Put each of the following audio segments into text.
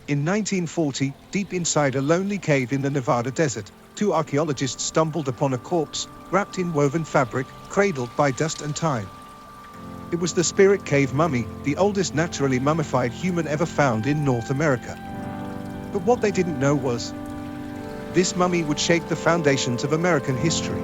In 1940, deep inside a lonely cave in the Nevada desert, two archaeologists stumbled upon a corpse, wrapped in woven fabric, cradled by dust and time. It was the Spirit Cave mummy, the oldest naturally mummified human ever found in North America. But what they didn't know was, this mummy would shake the foundations of American history.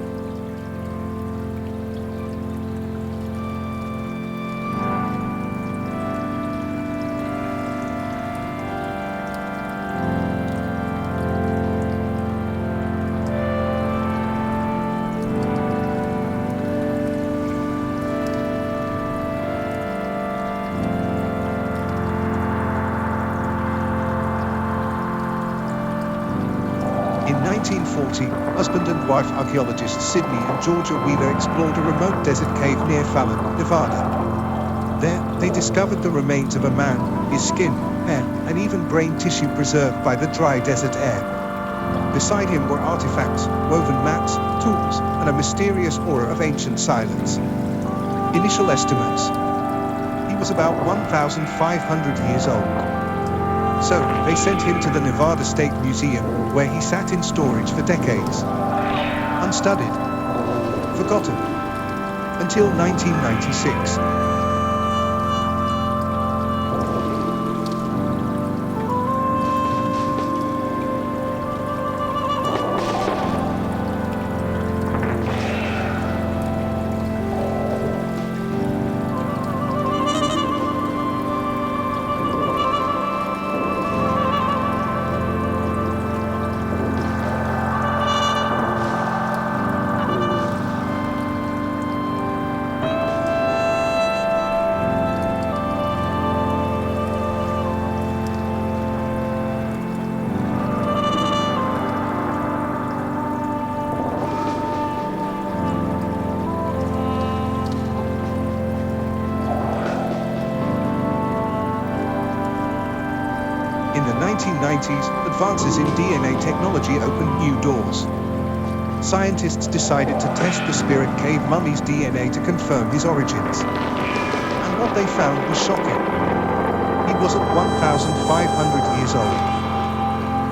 In 1940, husband and wife archaeologists Sydney and Georgia Wheeler explored a remote desert cave near Fallon, Nevada. There, they discovered the remains of a man, his skin, hair, and even brain tissue preserved by the dry desert air. Beside him were artifacts, woven mats, tools, and a mysterious aura of ancient silence. Initial estimates: he was about 1,500 years old. So, they sent him to the Nevada State Museum, where he sat in storage for decades. Unstudied. Forgotten. Until 1996. In the 1990s, advances in DNA technology opened new doors. Scientists decided to test the Spirit Cave mummy's DNA to confirm his origins. And what they found was shocking. He wasn't 1,500 years old.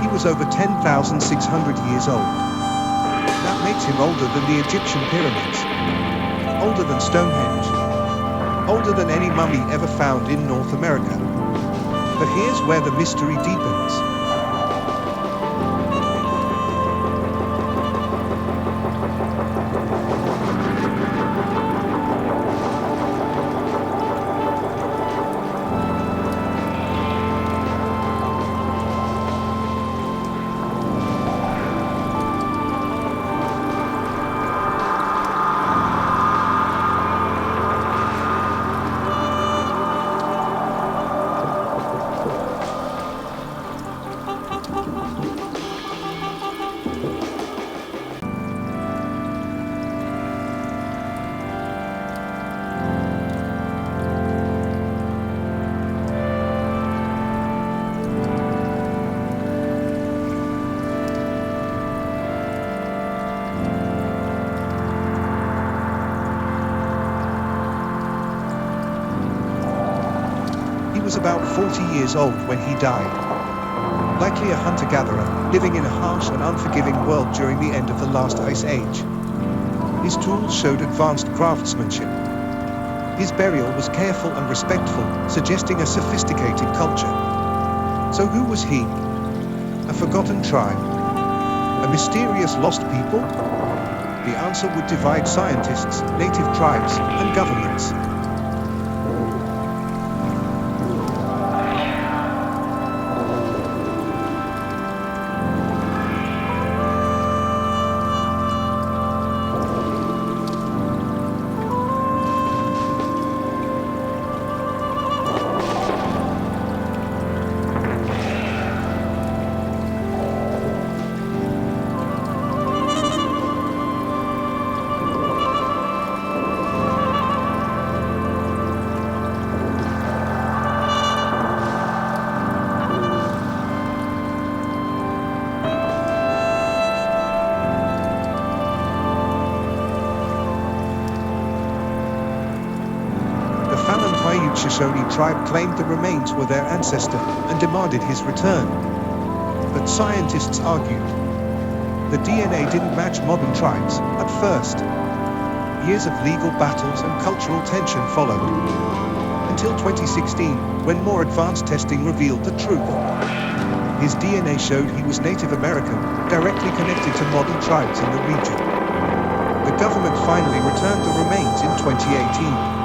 He was over 10,600 years old. That makes him older than the Egyptian pyramids. Older than Stonehenge. Older than any mummy ever found in North America. But here's where the mystery deepens. He was about 40 years old when he died. Likely a hunter-gatherer, living in a harsh and unforgiving world during the end of the last ice age. His tools showed advanced craftsmanship. His burial was careful and respectful, suggesting a sophisticated culture. So who was he? A forgotten tribe? A mysterious lost people? The answer would divide scientists, native tribes, and governments. disembodied Shoshone tribe claimed the remains were their ancestor and demanded his return. But scientists argued the DNA didn't match modern tribes at first. Years of legal battles and cultural tension followed, until 2016, when more advanced testing revealed the truth. His DNA showed he was Native American, directly connected to modern tribes in the region. The government finally returned the remains in 2018.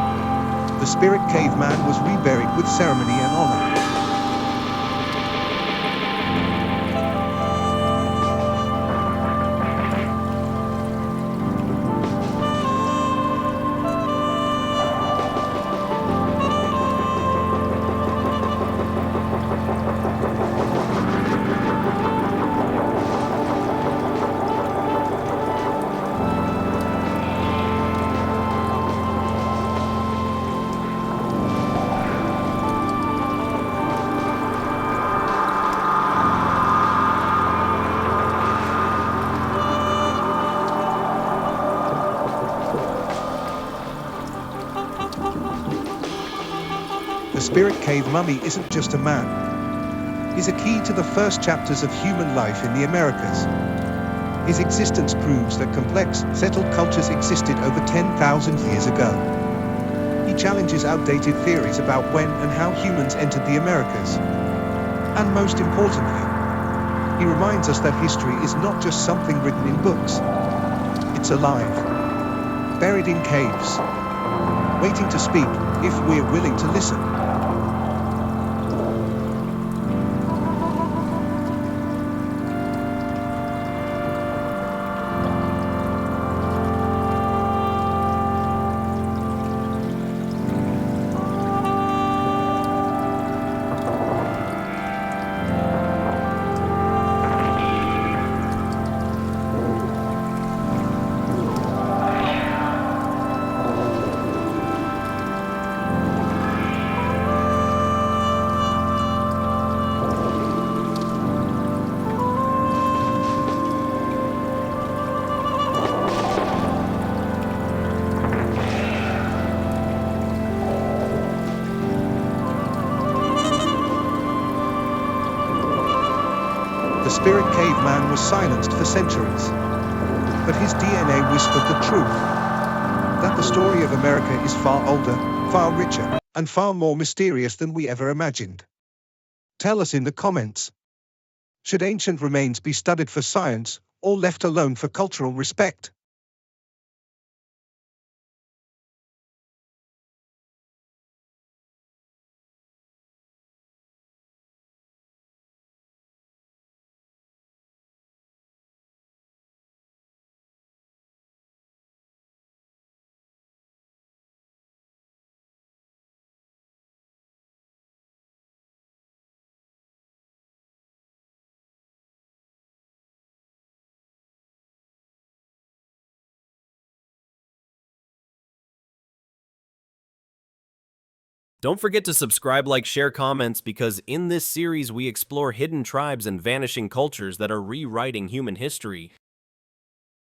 The spirit caveman was reburied with ceremony and honor. The spirit cave mummy isn't just a man. He's a key to the first chapters of human life in the Americas. His existence proves that complex, settled cultures existed over 10,000 years ago. He challenges outdated theories about when and how humans entered the Americas. And most importantly, he reminds us that history is not just something written in books. It's alive, buried in caves, waiting to speak if we're willing to listen. The spirit caveman was silenced for centuries, but his DNA whispered the truth, that the story of America is far older, far richer, and far more mysterious than we ever imagined. Tell us in the comments. Should ancient remains be studied for science, or left alone for cultural respect? Don't forget to subscribe, like, share, comments, because in this series we explore hidden tribes and vanishing cultures that are rewriting human history.